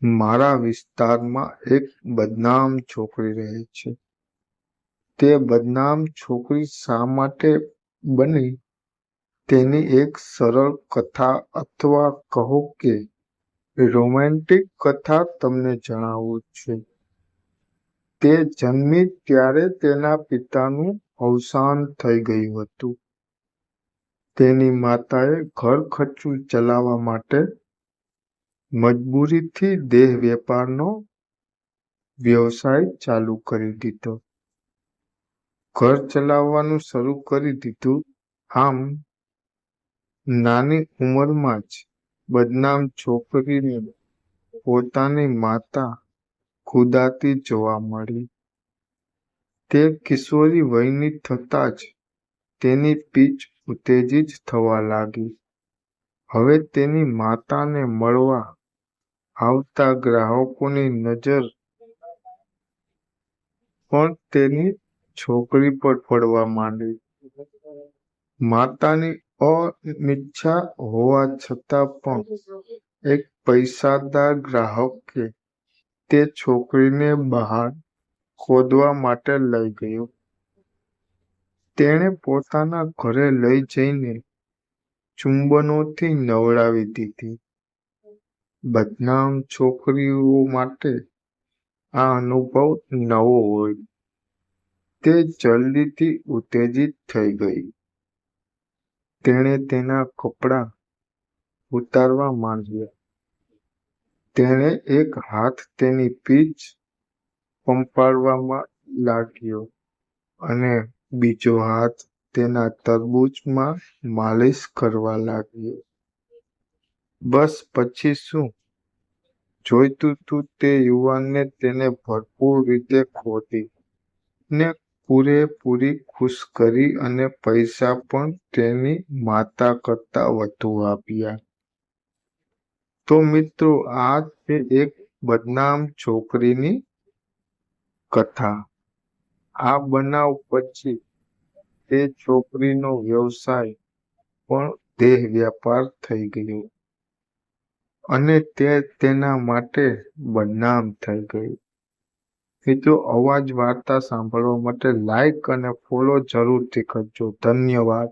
મારા વિસ્તારમાં એક બદનામ છોકરી રહે છે. તે બદનામ છોકરી શા માટે બની તેની એક સરળ કથા અથવા કહો કે રોમેન્ટિક કથા તમને જણાવું છું. તે જન્મી ત્યારે તેના પિતાનું અવસાન થઈ ગયું હતું. તેની માતાએ ઘર ખર્ચું ચલાવવા માટે મજબૂરીથી દેહ વેપારનો વ્યવસાય ચાલુ કરી દીધો. ઘર ચલાવવાનું શરૂ કરી દીધું. આમ નાની ઉંમરમાં જ બદનામ છોકરીને પોતાની માતા ખુદાતી જોવા મળી. તે કિશોરી વયની થતાં જ તેની પીચ ઉત્તેજિત થવા લાગી. હવે તેની માતાને મળવા આવતા ગ્રાહકોની નજર પણ તેની છોકરી પર પડવા માંડી. માતાની અનિચ્છા હોવા છતાં પણ એક પૈસાદાર ગ્રાહકે તે છોકરીને બહાર ખોદવા માટે લઈ ગયો. તેણે પોતાના ઘરે લઈ જઈને ચુંબનોથી નવડાવી દીધી. બદનામ છોકરીઓ માટે આ અનુભવ નવો હોય. તે જલ્દીથી ઉત્તેજિત થઈ ગઈ. તેણે તેના કપડાં ઉતારવા માંડ્યા. તેણે એક હાથ તેની પીચ પંપાળવામાં લાગ્યો અને બીજો હાથ તેના તરબૂચમાં માલિશ કરવા લાગ્યો. બસ પછી શું જોઈતું તું તે યુવાને તેને ભરપૂર રીતે ખોદી ને પૂરેપૂરી ખુશ કરી અને પૈસા પણ તેની માતા કરતા વધુ આપ્યા. તો મિત્રો, આ છે એક બદનામ છોકરીની કથા. આ બનાવ પછી તે છોકરીનો વ્યવસાય પણ દેહ વ્યાપાર થઈ ગયો અને તે તેના માટે બદનામ થઈ ગઈ. મિત્રો, આવા જ વાર્તા સાંભળવા માટે લાઈક અને ફોલો જરૂરથી કરજો. ધન્યવાદ.